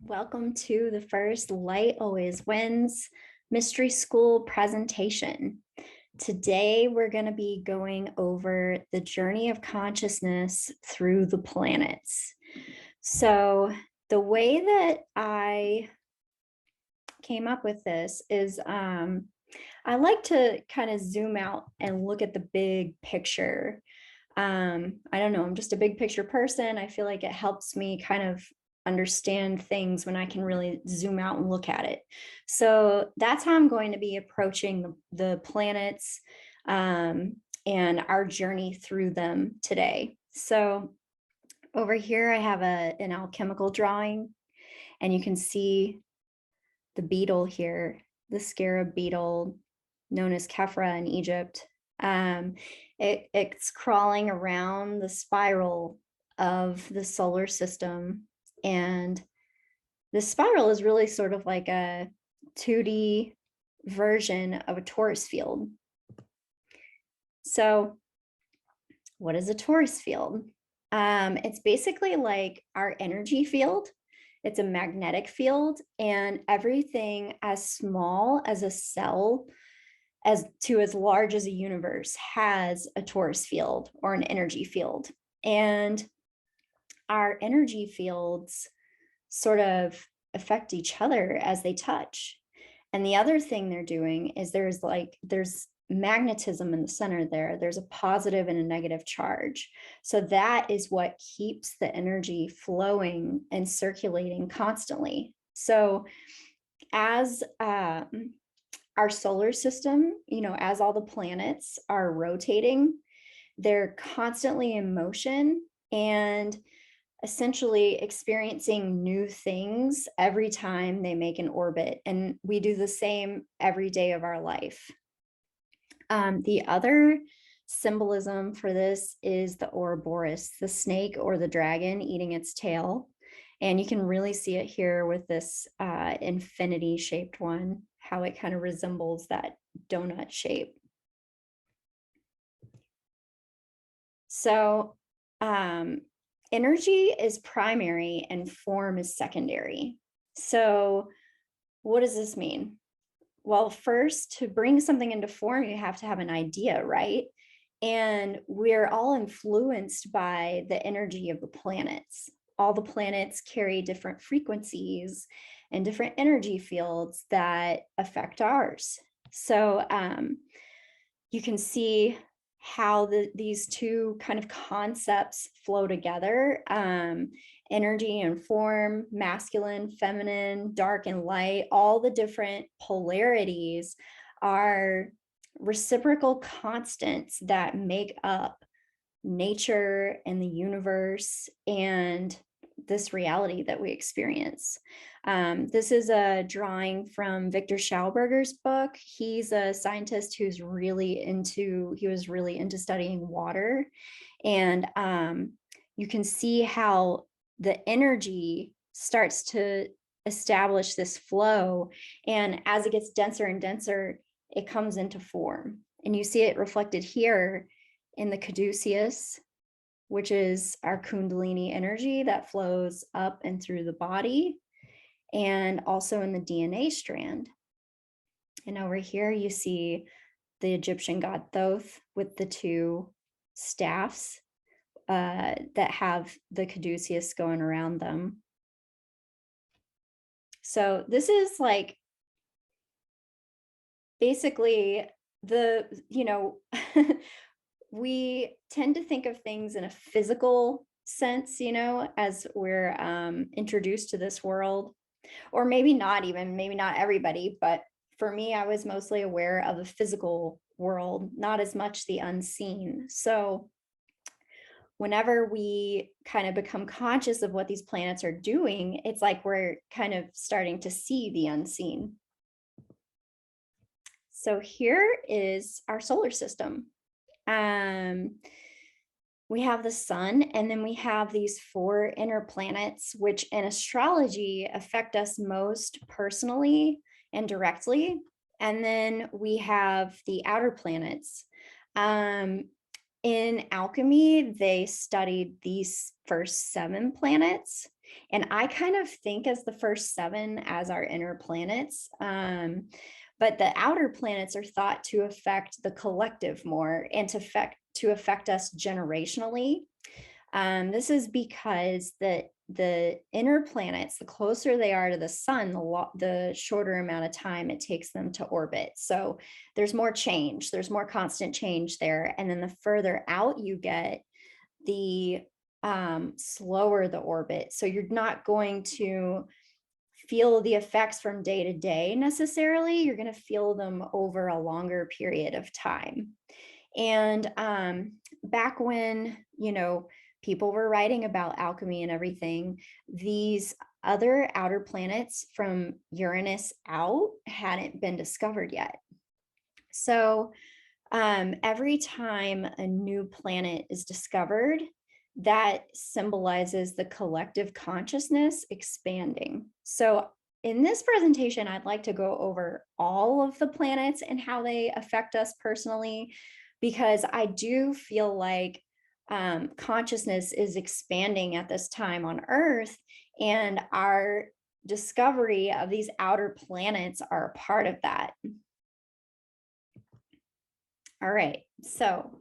Welcome to the first Light Always Wins Mystery School presentation. Today, we're going to be going over the journey of consciousness through the planets. So the way that I came up with this is I like to kind of zoom out and look at the big picture. I don't know, I'm just a big picture person. I feel like it helps me kind of understand things when I can really zoom out and look at it. So that's how I'm going to be approaching the planets and our journey through them today. So over here, I have an alchemical drawing, and you can see the beetle here, the scarab beetle known as Kefra in Egypt. It's crawling around the spiral of the solar system. And the spiral is really sort of like a 2D version of a torus field. So what is a torus field? It's basically like our energy field. It's a magnetic field, and everything as small as a cell as to as large as a universe has a torus field or an energy field. And our energy fields sort of affect each other as they touch. And the other thing they're doing is there's magnetism in the center there. There's a positive and a negative charge. So that is what keeps the energy flowing and circulating constantly. So as our solar system, as all the planets are rotating, they're constantly in motion and essentially experiencing new things every time they make an orbit. And we do the same every day of our life. The other symbolism for this is the Ouroboros, the snake or the dragon eating its tail. And you can really see it here with this infinity shaped one, how it kind of resembles that donut shape. So energy is primary and form is secondary. So what does this mean? Well, first, to bring something into form, you have to have an idea, right? And we're all influenced by the energy of the planets. All the planets carry different frequencies and different energy fields that affect ours. So you can see how these two kind of concepts flow together. Energy and form, masculine, feminine, dark and light, all the different polarities are reciprocal constants that make up nature and the universe and this reality that we experience. This is a drawing from Victor Schauberger's book. He's a scientist who's he was really into studying water. And you can see how the energy starts to establish this flow. And as it gets denser and denser, it comes into form. And you see it reflected here in the caduceus, which is our kundalini energy that flows up and through the body, and also in the DNA strand. And over here, you see the Egyptian god Thoth with the two staffs that have the caduceus going around them. So this is like basically we tend to think of things in a physical sense, as we're introduced to this world, or maybe not everybody, but for me, I was mostly aware of a physical world, not as much the unseen. So whenever we kind of become conscious of what these planets are doing, it's like we're kind of starting to see the unseen. So here is our solar system. We have the sun, and then we have these 4 inner planets, which in astrology affect us most personally and directly. And then we have the outer planets. In alchemy, they studied these first 7 planets, And I kind of think as the first 7 as our inner planets. But the outer planets are thought to affect the collective more and to affect us generationally. This is because the inner planets, the closer they are to the sun, the shorter amount of time it takes them to orbit. So there's more change, there's more constant change there. And then the further out you get, the slower the orbit. So you're not going to feel the effects from day to day necessarily. You're going to feel them over a longer period of time. And back when, people were writing about alchemy and everything, these other outer planets from Uranus out hadn't been discovered yet. So every time a new planet is discovered, that symbolizes the collective consciousness expanding. So in this presentation, I'd like to go over all of the planets and how they affect us personally, because I do feel like consciousness is expanding at this time on Earth, and our discovery of these outer planets are a part of that. All right, so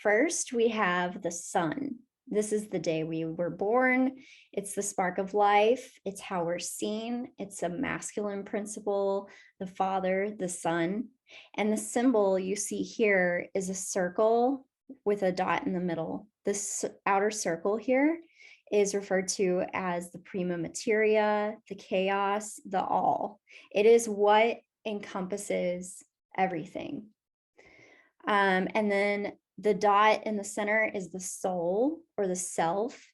first we have the sun. This is the day we were born. It's the spark of life. It's how we're seen. It's a masculine principle, the father, the son. And the symbol you see here is a circle with a dot in the middle. This outer circle here is referred to as the prima materia, the chaos, the all. It is what encompasses everything. And then the dot in the center is the soul or the self,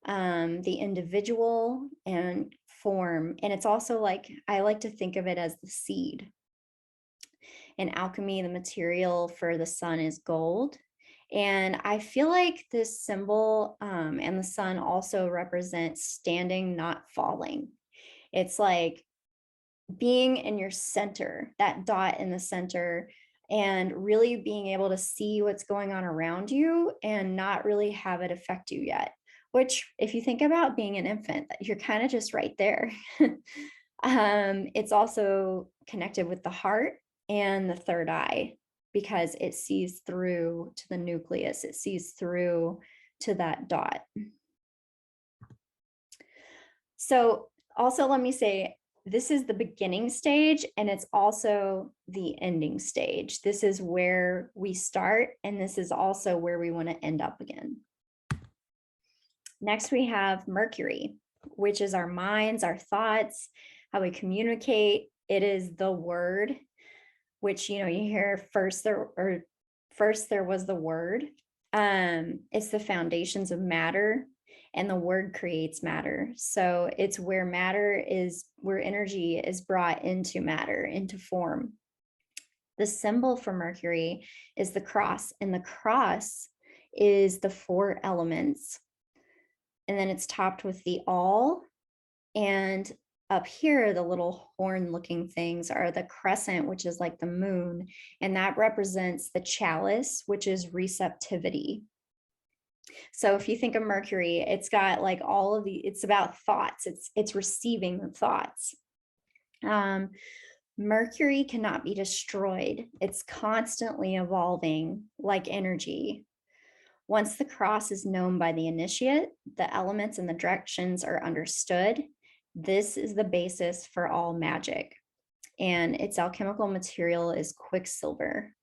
the individual and form. And it's also like, I like to think of it as the seed. In alchemy, the material for the sun is gold. And I feel like this symbol and the sun also represents standing, not falling. It's like being in your center, that dot in the center, and really being able to see what's going on around you and not really have it affect you yet. Which, if you think about being an infant, you're kind of just right there. It's also connected with the heart and the third eye, because it sees through to the nucleus, it sees through to that dot. So also let me say, this is the beginning stage and it's also the ending stage. This is where we start and this is also where we want to end up again. Next, we have Mercury, which is our minds, our thoughts, how we communicate. It is the word, which, you hear first there was the word. It's the foundations of matter. And the word creates matter. So it's where energy is brought into matter, into form. The symbol for Mercury is the cross, and the cross is the 4 elements. And then it's topped with the all. And up here, the little horn looking things are the crescent, which is like the moon. And that represents the chalice, which is receptivity. So if you think of Mercury, it's got like it's about thoughts. It's receiving the thoughts. Mercury cannot be destroyed. It's constantly evolving like energy. Once the cross is known by the initiate, the elements and the directions are understood. This is the basis for all magic. And its alchemical material is quicksilver.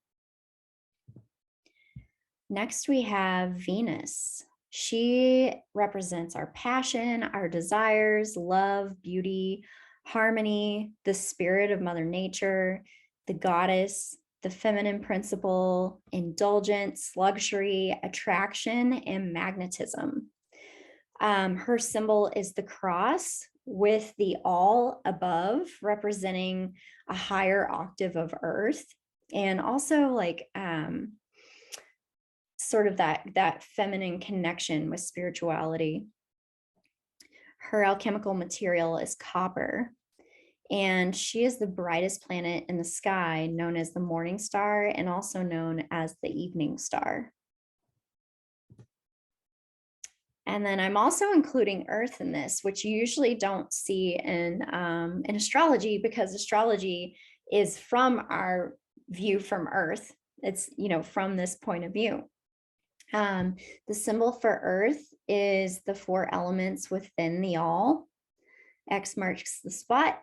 Next, we have Venus. She represents our passion, our desires, love, beauty, harmony, the spirit of Mother Nature, the goddess, the feminine principle, indulgence, luxury, attraction, and magnetism. Her symbol is the cross with the all above representing a higher octave of earth, and also like sort of that feminine connection with spirituality. Her alchemical material is copper, and she is the brightest planet in the sky, known as the morning star and also known as the evening star. And then I'm also including Earth in this, which you usually don't see in astrology, because astrology is from our view from Earth. It's, from this point of view. The symbol for Earth is the four elements within the all. X marks the spot.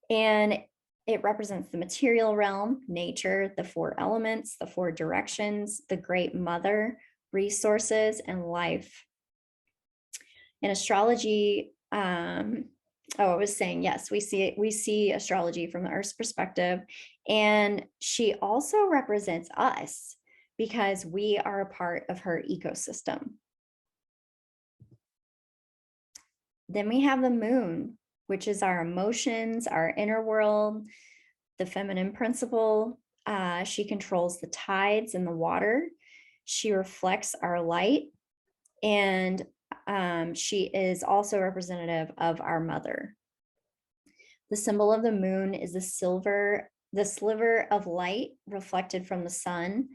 And it represents the material realm, nature, the four elements, the four directions, the great mother, resources, and life. In astrology, I was saying, yes, we see astrology from the Earth's perspective. And she also represents us because we are a part of her ecosystem. Then we have the moon, which is our emotions, our inner world, the feminine principle. She controls the tides and the water. She reflects our light. And she is also representative of our mother. The symbol of the moon is the sliver of light reflected from the sun.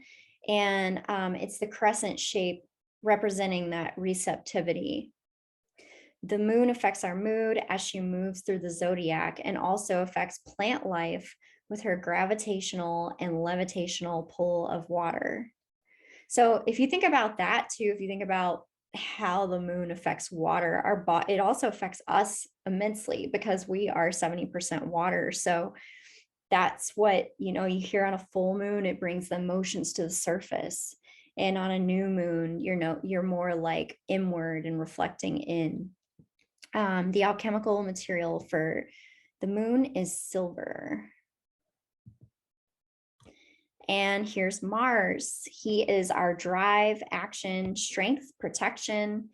And it's the crescent shape representing that receptivity. The moon affects our mood as she moves through the zodiac, and also affects plant life with her gravitational and levitational pull of water. So if you think about that too, if you think about how the moon affects water, it also affects us immensely because we are 70% water. So that's what, you hear on a full moon, it brings the emotions to the surface. And on a new moon, you're more like inward and reflecting in. The alchemical material for the moon is silver. And here's Mars. He is our drive, action, strength, protection,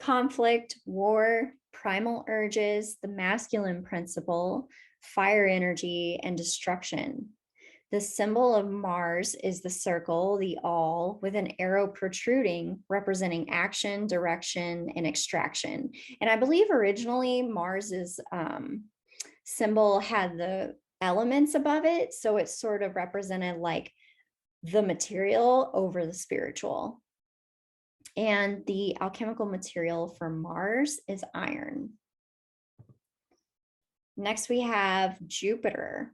conflict, war, primal urges, the masculine principle, fire energy, and destruction. The symbol of Mars is the circle, the all, with an arrow protruding, representing action, direction, and extraction. And I believe originally Mars's symbol had the elements above it. So it sort of represented like the material over the spiritual. And the alchemical material for Mars is iron. Next, we have Jupiter.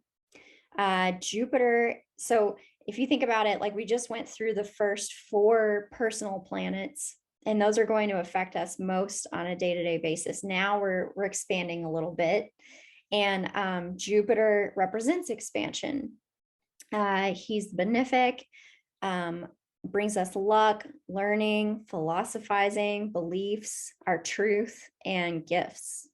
Jupiter, so if you think about it, like we just went through the first 4 personal planets, and those are going to affect us most on a day-to-day basis. Now we're expanding a little bit, and Jupiter represents expansion. He's benefic, brings us luck, learning, philosophizing, beliefs, our truth, and gifts.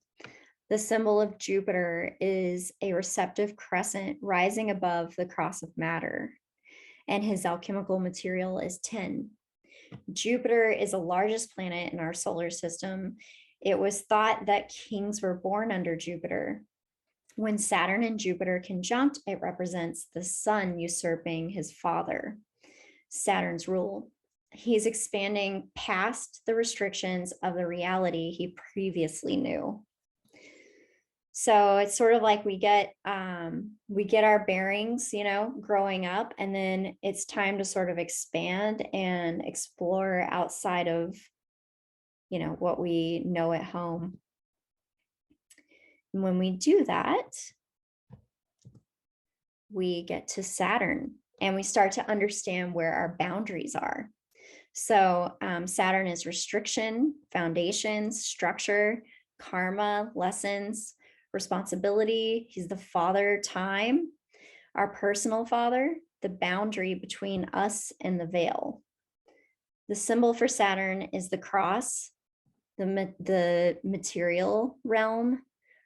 The symbol of Jupiter is a receptive crescent rising above the cross of matter, and his alchemical material is tin. Jupiter is the largest planet in our solar system. It was thought that kings were born under Jupiter. When Saturn and Jupiter conjunct, it represents the sun usurping his father, Saturn's rule. He's expanding past the restrictions of the reality he previously knew. So it's sort of like we get our bearings, growing up, and then it's time to sort of expand and explore outside of, what we know at home. And when we do that, we get to Saturn and we start to understand where our boundaries are. So Saturn is restriction, foundations, structure, karma, lessons, responsibility. He's the father, time, our personal father, the boundary between us and the veil. The symbol for Saturn is the cross, the material realm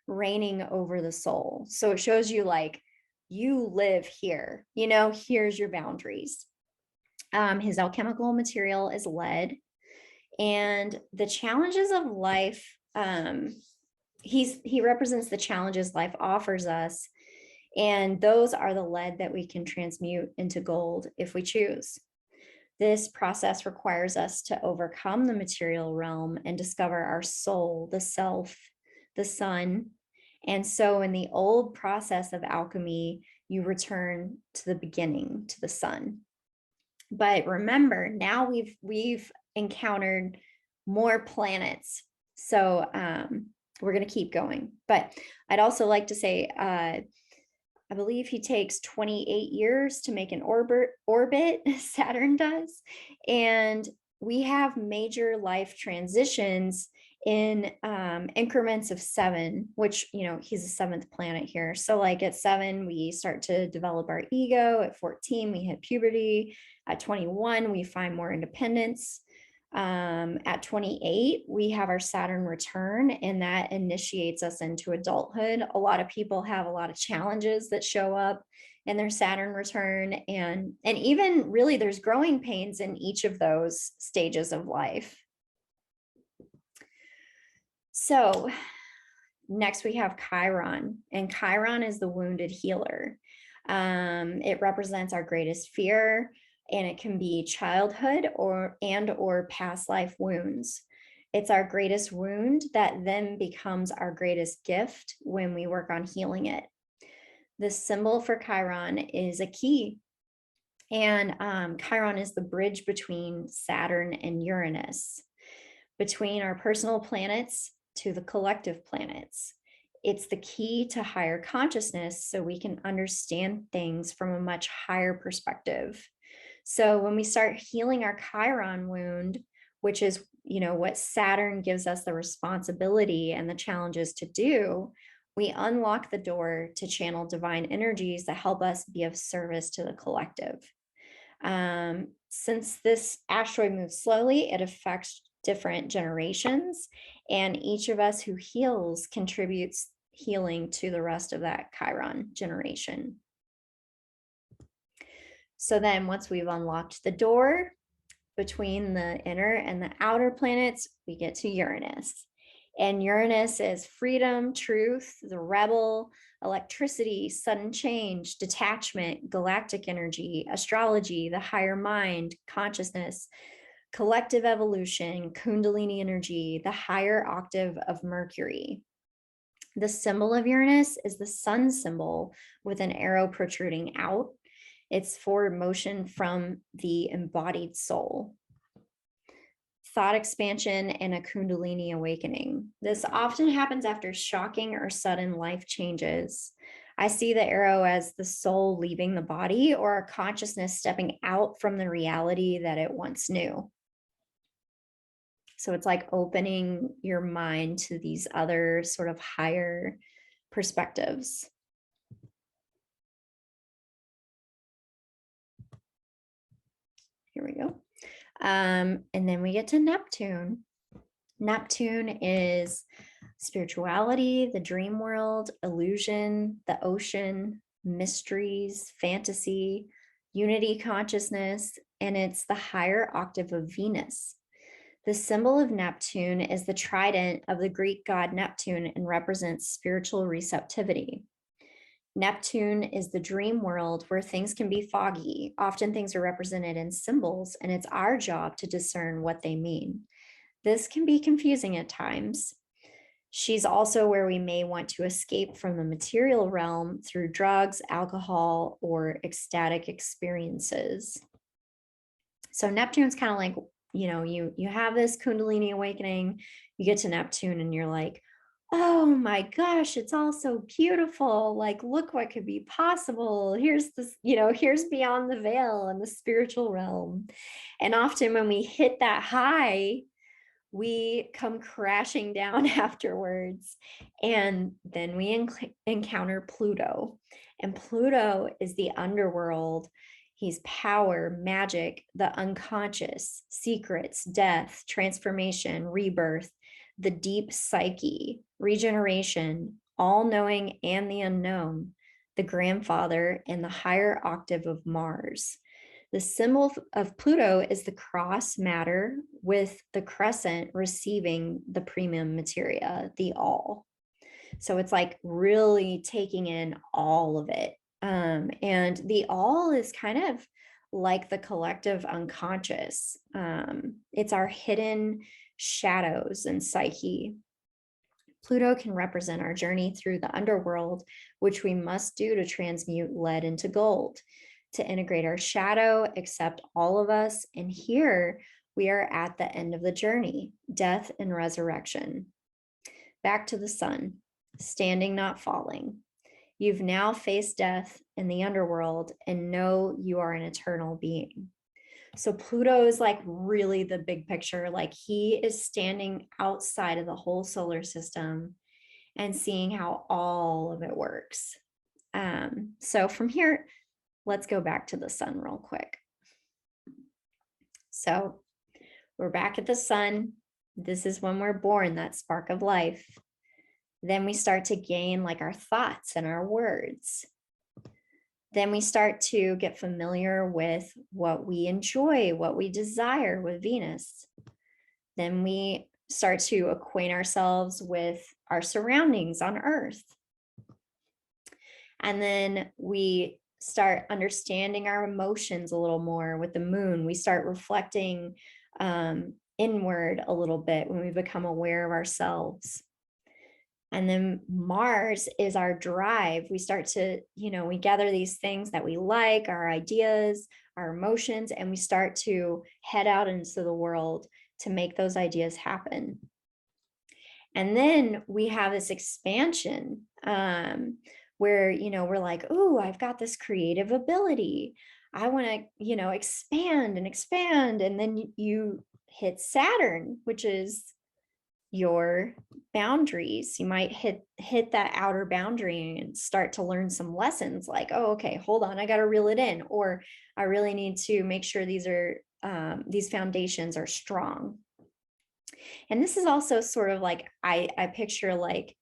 reigning over the soul. So it shows you like you live here, here's your boundaries. His alchemical material is lead, and the challenges of life, he represents the challenges life offers us, and those are the lead that we can transmute into gold if we choose. This process requires us to overcome the material realm and discover our soul, the self, the sun. And so in the old process of alchemy, you return to the beginning, to the sun. But remember, now we've encountered more planets. So we're going to keep going. But I'd also like to say, I believe he takes 28 years to make an orbit, Saturn does. And we have major life transitions in increments of 7, which, he's a 7th planet here. So like at 7, we start to develop our ego. At 14, we hit puberty. At 21, we find more independence. At 28, we have our Saturn return, and that initiates us into adulthood. A lot of people have a lot of challenges that show up in their Saturn return, and even really there's growing pains in each of those stages of life. So next we have Chiron, and Chiron is the wounded healer. It represents our greatest fear, and it can be childhood or past life wounds. It's our greatest wound that then becomes our greatest gift when we work on healing it. The symbol for Chiron is a key, and Chiron is the bridge between Saturn and Uranus, between our personal planets to the collective planets. It's the key to higher consciousness, so we can understand things from a much higher perspective. So when we start healing our Chiron wound, which is, what Saturn gives us the responsibility and the challenges to do, we unlock the door to channel divine energies that help us be of service to the collective. Since this asteroid moves slowly, it affects different generations, and each of us who heals contributes healing to the rest of that Chiron generation. So then once we've unlocked the door between the inner and the outer planets, we get to Uranus. And Uranus is freedom, truth, the rebel, electricity, sudden change, detachment, galactic energy, astrology, the higher mind, consciousness, collective evolution, Kundalini energy, the higher octave of Mercury. The symbol of Uranus is the sun symbol with an arrow protruding out. It's forward motion from the embodied soul. Thought expansion and a Kundalini awakening. This often happens after shocking or sudden life changes. I see the arrow as the soul leaving the body, or a consciousness stepping out from the reality that it once knew. So it's like opening your mind to these other sort of higher perspectives. Here we go. And then we get to Neptune. Neptune is spirituality, the dream world, illusion, the ocean, mysteries, fantasy, unity consciousness, and it's the higher octave of Venus. The symbol of Neptune is the trident of the Greek god Neptune and represents spiritual receptivity. Neptune is the dream world where things can be foggy. Often things are represented in symbols, and it's our job to discern what they mean. This can be confusing at times. She's also where we may want to escape from the material realm through drugs, alcohol, or ecstatic experiences. So Neptune's kind of like, you have this Kundalini awakening, you get to Neptune and you're like, oh my gosh, it's all so beautiful. Like, look what could be possible. Here's this, here's beyond the veil in the spiritual realm. And often when we hit that high, we come crashing down afterwards. And then we encounter Pluto. And Pluto is the underworld. He's power, magic, the unconscious, secrets, death, transformation, rebirth, the deep psyche, regeneration, all-knowing and the unknown, the grandfather, and the higher octave of Mars. The symbol of Pluto is the cross matter, with the crescent receiving the premium materia, the all. So it's like really taking in all of it. And the all is kind of like the collective unconscious. It's our hidden shadows and psyche. Pluto can represent our journey through the underworld, which we must do to transmute lead into gold, to integrate our shadow, accept all of us, and hear We are at the end of the journey, death and resurrection. Back to the sun, standing, not falling. You've now faced death in the underworld and know you are an eternal being. So Pluto is like really the big picture. Like he is standing outside of the whole solar system and seeing how all of it works. So from here, let's go back to the sun real quick. So we're back at the sun. This is when we're born, that spark of life. Then we start to gain like our thoughts and our words. Then we start to get familiar with what we enjoy, what we desire with Venus. Then we start to acquaint ourselves with our surroundings on Earth. And then we start understanding our emotions a little more with the moon. We start reflecting inward a little bit when we become aware of ourselves. And then Mars is our drive. We start to, we gather these things that we like, our ideas, our emotions, and we start to head out into the world to make those ideas happen. And then we have this expansion where, we're like, oh, I've got this creative ability. I want to, expand and expand. And then you hit Saturn, which is your boundaries. You might hit that outer boundary and start to learn some lessons like, oh, okay, hold on, I got to reel it in, or I really need to make sure these foundations are strong. And this is also sort of like I picture like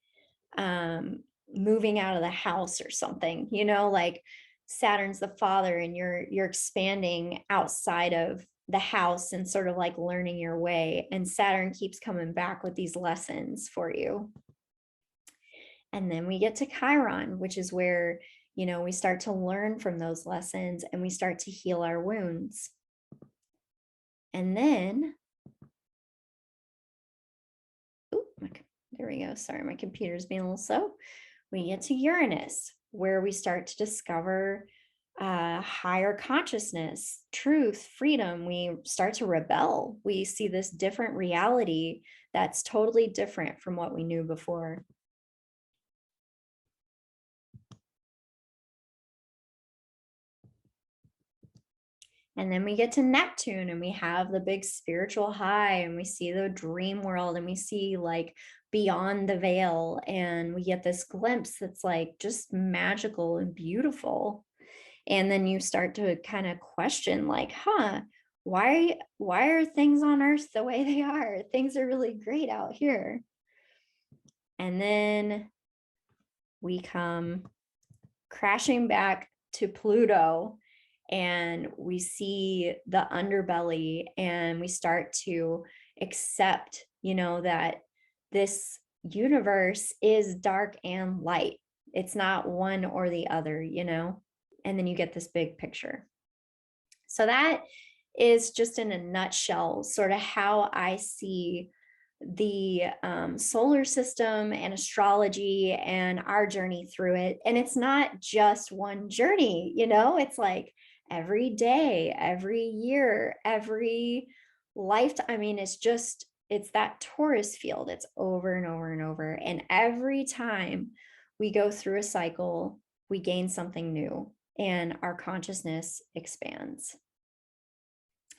moving out of the house or something, like Saturn's the father and you're expanding outside of the house and sort of like learning your way, and Saturn keeps coming back with these lessons for you. And then we get to Chiron, which is where we start to learn from those lessons and we start to heal our wounds. And then there we go, sorry, my computer's being a little slow. We get to Uranus, where we start to discover higher consciousness, truth, freedom. We start to rebel. We see this different reality that's totally different from what we knew before. And then we get to Neptune and we have the big spiritual high and we see the dream world and we see like beyond the veil, and we get this glimpse that's like just magical and beautiful. And then you start to kind of question like, why are things on Earth the way they are? Things are really great out here. And then we come crashing back to Pluto and we see the underbelly, and we start to accept, that this universe is dark and light. It's not one or the other, and then you get this big picture. So that is just in a nutshell, sort of how I see the solar system and astrology and our journey through it. And it's not just one journey, it's like every day, every year, every lifetime. I mean, it's that Taurus field. It's over and over and over. And every time we go through a cycle, we gain something new and our consciousness expands.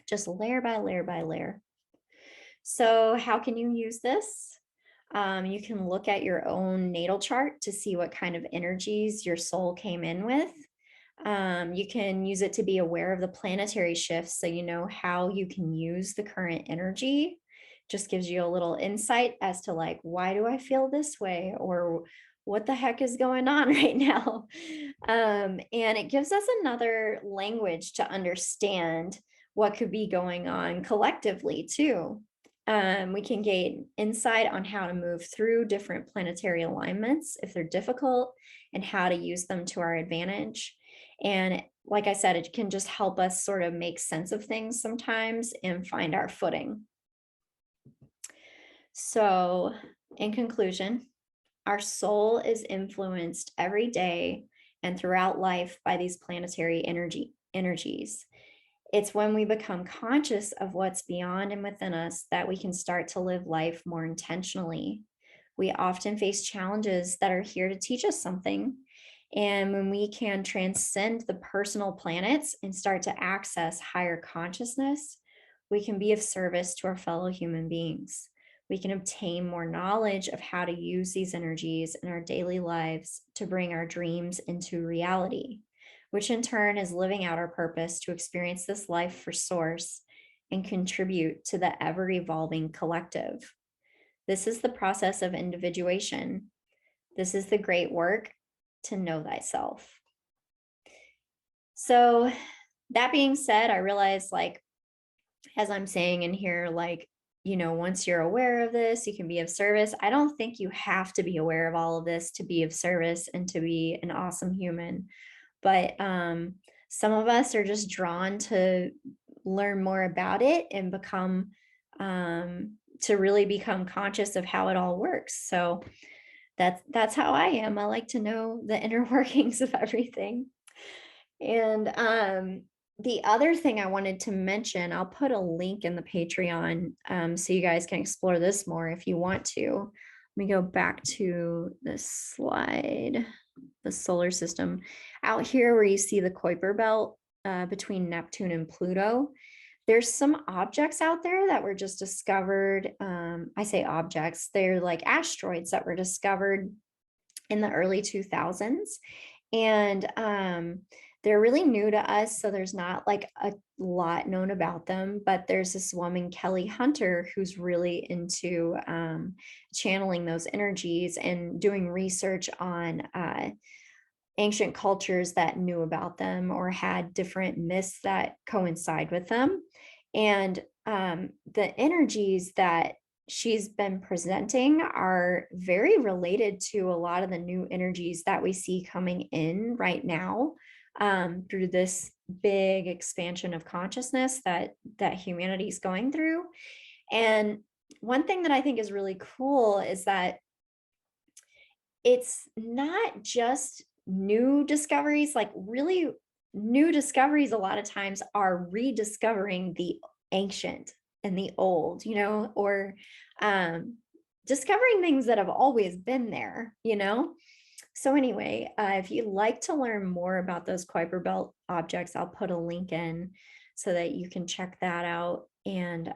Just layer by layer by layer. So how can you use this? You can look at your own natal chart to see what kind of energies your soul came in with. You can use it to be aware of the planetary shifts so you know how you can use the current energy. Just gives you a little insight as to like, why do I feel this way? Or what the heck is going on right now? And it gives us another language to understand what could be going on collectively too. We can gain insight on how to move through different planetary alignments if they're difficult and how to use them to our advantage. And like I said, it can just help us sort of make sense of things sometimes and find our footing. So in conclusion, our soul is influenced every day and throughout life by these planetary energies. It's when we become conscious of what's beyond and within us that we can start to live life more intentionally. We often face challenges that are here to teach us something. And when we can transcend the personal planets and start to access higher consciousness, we can be of service to our fellow human beings. We can obtain more knowledge of how to use these energies in our daily lives to bring our dreams into reality, which in turn is living out our purpose to experience this life for source and contribute to the ever evolving collective. This is the process of individuation. This is the great work to know thyself. So, that being said, I realize, like, as I'm saying in here, like, once you're aware of this, you can be of service. I don't think you have to be aware of all of this to be of service and to be an awesome human. But some of us are just drawn to learn more about it and become to really become conscious of how it all works. So that's how I am. I like to know the inner workings of everything. And the other thing I wanted to mention, I'll put a link in the Patreon so you guys can explore this more if you want to. Let me go back to this slide, the solar system. Out here where you see the Kuiper belt between Neptune and Pluto, there's some objects out there that were just discovered. I say objects, they're like asteroids that were discovered in the early 2000s. And they're really new to us, so there's not like a lot known about them. But there's this woman, Kelly Hunter, who's really into channeling those energies and doing research on ancient cultures that knew about them or had different myths that coincide with them. And the energies that she's been presenting are very related to a lot of the new energies that we see coming in right now through this big expansion of consciousness that humanity is going through. And one thing that I think is really cool is that it's not just new discoveries, like really new discoveries a lot of times are rediscovering the ancient and the old, or discovering things that have always been there. So anyway, if you'd like to learn more about those Kuiper Belt objects, I'll put a link in so that you can check that out. And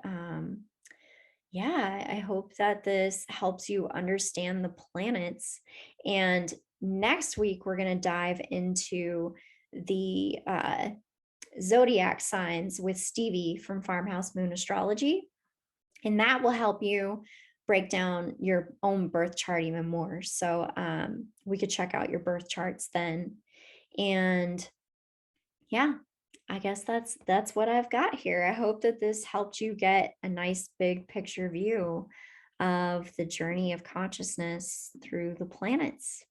yeah, I hope that this helps you understand the planets. And next week, we're going to dive into the zodiac signs with Stevie from Farmhouse Moon Astrology. And that will help you break down your own birth chart even more. So we could check out your birth charts then. And yeah, I guess that's what I've got here. I hope that this helped you get a nice big picture view of the journey of consciousness through the planets.